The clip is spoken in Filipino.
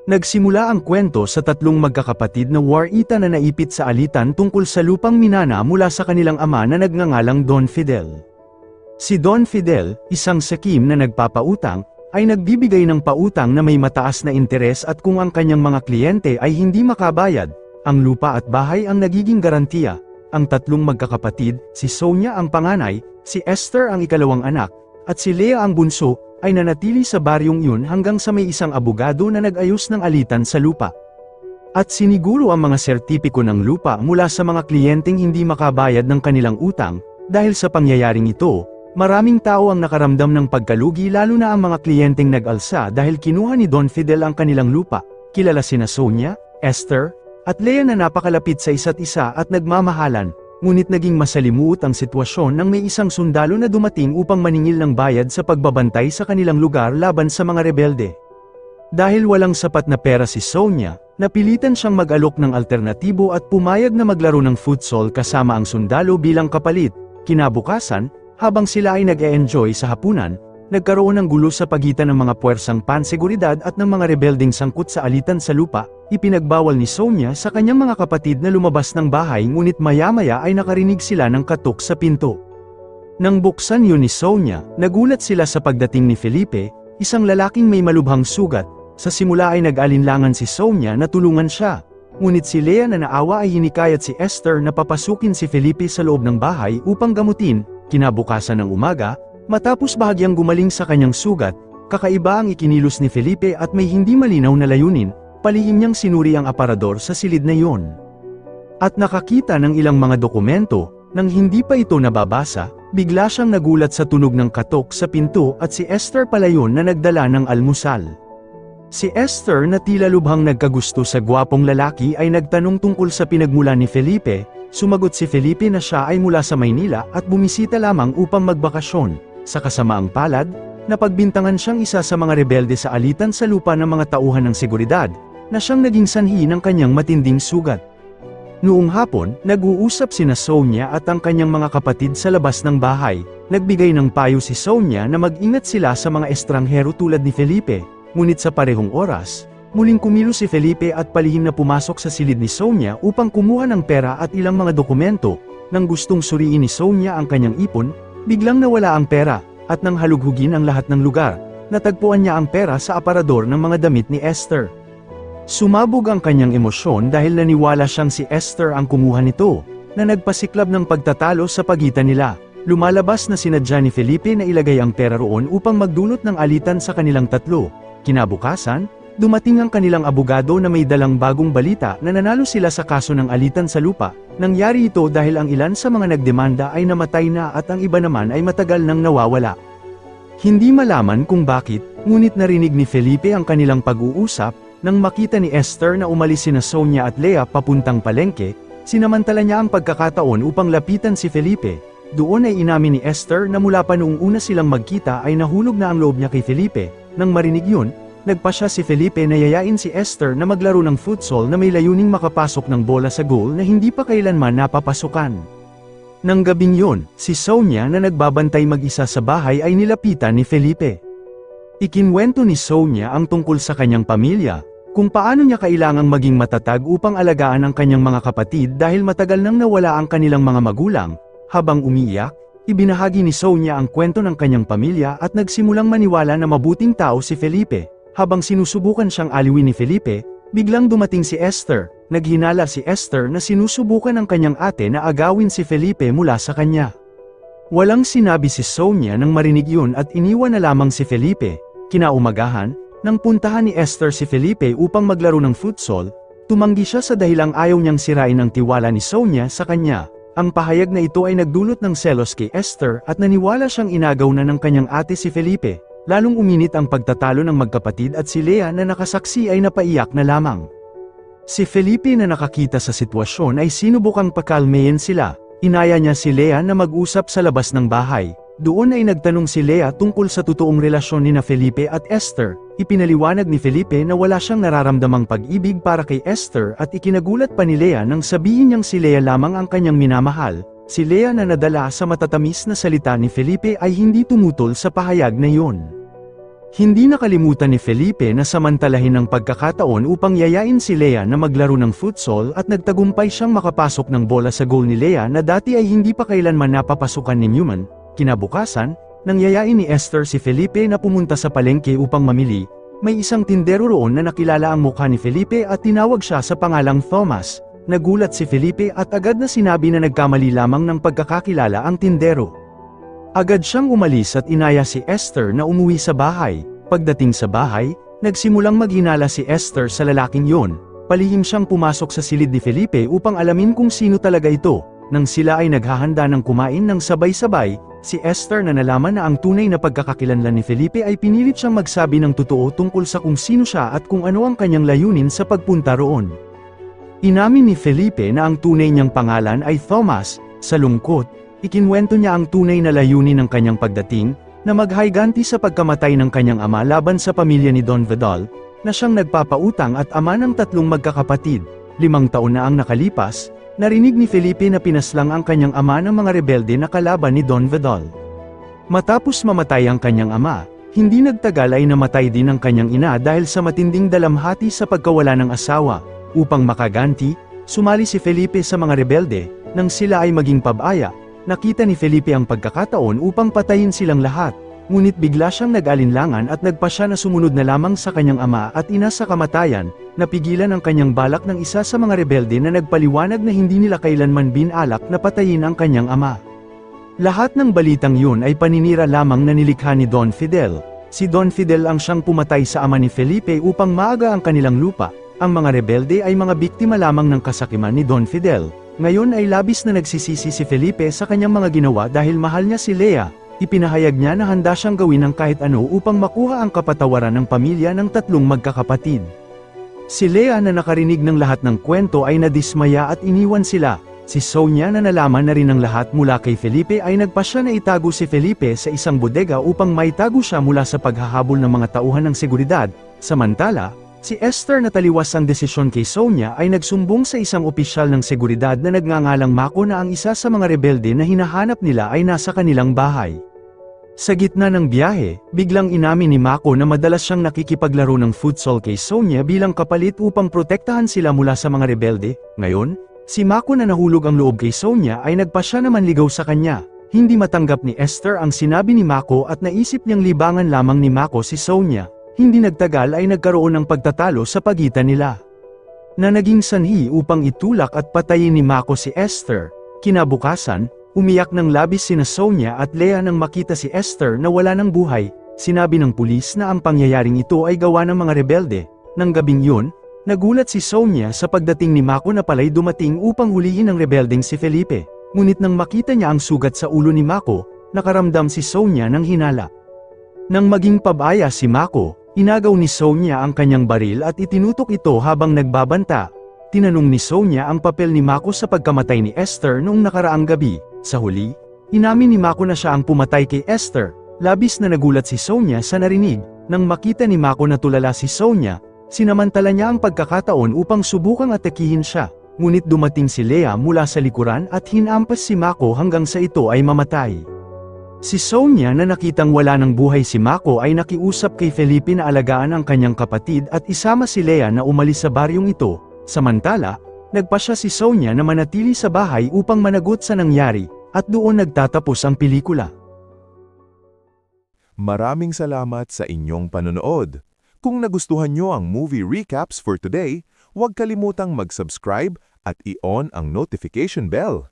Nagsimula ang kwento sa tatlong magkakapatid na warita na naipit sa alitan tungkol sa lupang minana mula sa kanilang ama na nagngangalang Don Fidel. Si Don Fidel, isang sakim na nagpapautang, ay nagbibigay ng pautang na may mataas na interes at kung ang kanyang mga kliyente ay hindi makabayad, ang lupa at bahay ang nagiging garantiya. Ang tatlong magkakapatid, si Sonia ang panganay, si Esther ang ikalawang anak, at si Lea ang bunso, ay nanatili sa baryong yun hanggang sa may isang abogado na nag-ayos ng alitan sa lupa. At siniguro ang mga sertipiko ng lupa mula sa mga kliyenteng hindi makabayad ng kanilang utang. Dahil sa pangyayaring ito, maraming tao ang nakaramdam ng pagkalugi lalo na ang mga kliyenteng nag-alsa dahil kinuha ni Don Fidel ang kanilang lupa. Kilala sina Sonia, Esther, at Lea na napakalapit sa isa't isa at nagmamahalan. Ngunit naging masalimuot ang sitwasyon nang may isang sundalo na dumating upang maningil ng bayad sa pagbabantay sa kanilang lugar laban sa mga rebelde. Dahil walang sapat na pera si Sonia, napilitan siyang mag-alok ng alternatibo at pumayag na maglaro ng futsal kasama ang sundalo bilang kapalit. Kinabukasan, habang sila ay nag-e-enjoy sa hapunan, nagkaroon ng gulo sa pagitan ng mga puwersang panseguridad at ng mga rebeldeng sangkot sa alitan sa lupa. Ipinagbawal ni Sonia sa kanyang mga kapatid na lumabas ng bahay ngunit maya-maya ay nakarinig sila ng katok sa pinto. Nang buksan yun ni Sonia, nagulat sila sa pagdating ni Felipe, isang lalaking may malubhang sugat. Sa simula ay nag-alinlangan si Sonia na tulungan siya. Ngunit si Lea na naawa ay hinikayat si Esther na papasukin si Felipe sa loob ng bahay upang gamutin. Kinabukasan ng umaga, matapos bahagyang gumaling sa kanyang sugat, kakaiba ang ikinilos ni Felipe at may hindi malinaw na layunin. Palihim niyang sinuri ang aparador sa silid na iyon. At nakakita ng ilang mga dokumento, nang hindi pa ito nababasa, bigla siyang nagulat sa tunog ng katok sa pinto at si Esther pala yun na nagdala ng almusal. Si Esther na tila lubhang nagkagusto sa gwapong lalaki ay nagtanong tungkol sa pinagmula ni Felipe. Sumagot si Felipe na siya ay mula sa Maynila at bumisita lamang upang magbakasyon. Sa kasamaang palad, napagbintangan siyang isa sa mga rebelde sa alitan sa lupa ng mga tauhan ng seguridad, na siyang naging sanhi ng kanyang matinding sugat. Noong hapon, nag-uusap sina Sonia at ang kanyang mga kapatid sa labas ng bahay. Nagbigay ng payo si Sonia na mag-ingat sila sa mga estranghero tulad ni Felipe, ngunit sa parehong oras, muling kumilos si Felipe at palihim na pumasok sa silid ni Sonia upang kumuha ng pera at ilang mga dokumento. Nang gustong suriin ni Sonia ang kanyang ipon, biglang nawala ang pera, at nang halughugin ang lahat ng lugar, natagpuan niya ang pera sa aparador ng mga damit ni Esther. Sumabog ang kanyang emosyon dahil naniwala siyang si Esther ang kumuha nito, na nagpasiklab ng pagtatalo sa pagitan nila. Lumalabas na sinadya ni Felipe na ilagay ang pera roon upang magdulot ng alitan sa kanilang tatlo. Kinabukasan, dumating ang kanilang abogado na may dalang bagong balita na nanalo sila sa kaso ng alitan sa lupa. Nangyari ito dahil ang ilan sa mga nagdemanda ay namatay na at ang iba naman ay matagal nang nawawala. Hindi malaman kung bakit, ngunit narinig ni Felipe ang kanilang pag-uusap. Nang makita ni Esther na umalis sina Sonia at Lea papuntang palengke, sinamantala niya ang pagkakataon upang lapitan si Felipe. Doon ay inamin ni Esther na mula pa noong una silang magkita ay nahulog na ang loob niya kay Felipe. Nang marinig yun, nagpasya si Felipe na yayain si Esther na maglaro ng futsal na may layuning makapasok ng bola sa goal na hindi pa kailanman napapasukan. Nang gabing yun, si Sonia na nagbabantay mag-isa sa bahay ay nilapitan ni Felipe. Ikinwento ni Sonia ang tungkol sa kanyang pamilya, kung paano niya kailangang maging matatag upang alagaan ang kanyang mga kapatid dahil matagal nang nawala ang kanilang mga magulang. Habang umiiyak, ibinahagi ni Sonia ang kwento ng kanyang pamilya at nagsimulang maniwala na mabuting tao si Felipe. Habang sinusubukan siyang aliwin ni Felipe, biglang dumating si Esther. Naghinala si Esther na sinusubukan ng kanyang ate na agawin si Felipe mula sa kanya. Walang sinabi si Sonia nang marinig yun at iniwan na lamang si Felipe. Kinaumagahan, nang puntahan ni Esther si Felipe upang maglaro ng futsal, tumanggi siya sa dahilang ayaw niyang sirain ang tiwala ni Sonia sa kanya. Ang pahayag na ito ay nagdulot ng selos kay Esther at naniwala siyang inagaw na ng kanyang ate si Felipe. Lalong uminit ang pagtatalo ng magkapatid at si Lea na nakasaksi ay napaiyak na lamang. Si Felipe na nakakita sa sitwasyon ay sinubukang pakalmayin sila. Inaya niya si Lea na mag-usap sa labas ng bahay. Doon ay nagtanong si Lea tungkol sa totoong relasyon ni Felipe at Esther. Ipinaliwanag ni Felipe na wala siyang nararamdamang pag-ibig para kay Esther at ikinagulat pa ni Lea nang sabihin niyang si Lea lamang ang kanyang minamahal. Si Lea na nadala sa matatamis na salita ni Felipe ay hindi tumutol sa pahayag na iyon. Hindi nakalimutan ni Felipe na samantalahin ang pagkakataon upang yayain si Lea na maglaro ng futsal at nagtagumpay siyang makapasok ng bola sa goal ni Lea na dati ay hindi pa kailanman napapasukan ni Newman. Kinabukasan, nang yayain ni Esther si Felipe na pumunta sa palengke upang mamili, may isang tindero roon na nakilala ang mukha ni Felipe at tinawag siya sa pangalang Thomas. Nagulat si Felipe at agad na sinabi na nagkamali lamang ng pagkakakilala ang tindero. Agad siyang umalis at inaya si Esther na umuwi sa bahay. Pagdating sa bahay, nagsimulang maghinala si Esther sa lalaking yon. Palihim siyang pumasok sa silid ni Felipe upang alamin kung sino talaga ito. Nang sila ay naghahanda ng kumain ng sabay-sabay, si Esther na nalaman na ang tunay na pagkakakilanlan ni Felipe ay pinilit siyang magsabi ng totoo tungkol sa kung sino siya at kung ano ang kanyang layunin sa pagpunta roon. Inamin ni Felipe na ang tunay niyang pangalan ay Thomas. Sa lungkot, ikinwento niya ang tunay na layunin ng kanyang pagdating, na maghayganti sa pagkamatay ng kanyang ama laban sa pamilya ni Don Vidal, na siyang nagpapautang at ama ng 3 magkakapatid. 5 taon na ang nakalipas, narinig ni Felipe na pinaslang ang kanyang ama ng mga rebelde na kalaban ni Don Vidal. Matapos mamatay ang kanyang ama, hindi nagtagal ay namatay din ang kanyang ina dahil sa matinding dalamhati sa pagkawala ng asawa. Upang makaganti, sumali si Felipe sa mga rebelde. Nang sila ay maging pabaya, nakita ni Felipe ang pagkakataon upang patayin silang lahat. Ngunit bigla siyang nag-alinlangan at nagpasya na sumunod na lamang sa kanyang ama at ina sa kamatayan. Napigilan ang kanyang balak ng isa sa mga rebelde na nagpaliwanag na hindi nila kailanman binalak na patayin ang kanyang ama. Lahat ng balitang yun ay paninira lamang na nilikha ni Don Fidel. Si Don Fidel ang siyang pumatay sa ama ni Felipe upang maaga ang kanilang lupa. Ang mga rebelde ay mga biktima lamang ng kasakiman ni Don Fidel. Ngayon ay labis na nagsisisi si Felipe sa kanyang mga ginawa dahil mahal niya si Lea. Ipinahayag niya na handa siyang gawin ng kahit ano upang makuha ang kapatawaran ng pamilya ng 3 magkakapatid. Si Lea na nakarinig ng lahat ng kwento ay nadismaya at iniwan sila. Si Sonia na nalaman na rin ang lahat mula kay Felipe ay nagpasya na itago si Felipe sa isang bodega upang maitago siya mula sa paghahabol ng mga tauhan ng seguridad. Samantala, si Esther na taliwas ang desisyon kay Sonia ay nagsumbong sa isang opisyal ng seguridad na nagngangalang Mako na ang isa sa mga rebelde na hinahanap nila ay nasa kanilang bahay. Sa gitna ng biyahe, biglang inamin ni Mako na madalas siyang nakikipaglaro ng futsal kay Sonia bilang kapalit upang protektahan sila mula sa mga rebelde. Ngayon, si Mako na nahulog ang loob kay Sonia ay nagpasya na manligaw sa kanya. Hindi matanggap ni Esther ang sinabi ni Mako at naisip niyang libangan lamang ni Mako si Sonia. Hindi nagtagal ay nagkaroon ng pagtatalo sa pagitan nila, na naging sanhi upang itulak at patayin ni Mako si Esther. Kinabukasan, umiyak ng labis sina Sonia at Lea nang makita si Esther na wala ng buhay. Sinabi ng pulis na ang pangyayaring ito ay gawa ng mga rebelde. Nang gabing yun, nagulat si Sonia sa pagdating ni Mako na pala'y dumating upang hulihin ang rebeldeng si Felipe. Ngunit nang makita niya ang sugat sa ulo ni Mako, nakaramdam si Sonia ng hinala. Nang maging pabaya si Mako, inagaw ni Sonia ang kanyang baril at itinutok ito habang nagbabanta. Tinanong ni Sonia ang papel ni Mako sa pagkamatay ni Esther noong nakaraang gabi. Sa huli, inamin ni Mako na siya ang pumatay kay Esther. Labis na nagulat si Sonia sa narinig. Nang makita ni Mako na tulala si Sonia, sinamantala niya ang pagkakataon upang subukang atakihin siya. Ngunit dumating si Lea mula sa likuran at hinampas si Mako hanggang sa ito ay mamatay. Si Sonia na nakitang wala ng buhay si Mako ay nakiusap kay Felipe na alagaan ang kanyang kapatid at isama si Lea na umalis sa baryong ito. Samantala, nagpasya si Sonia na manatili sa bahay upang managot sa nangyari, at doon nagtatapos ang pelikula. Maraming salamat sa inyong panonood. Kung nagustuhan nyo ang movie recaps for today, huwag kalimutang mag-subscribe at i-on ang notification bell.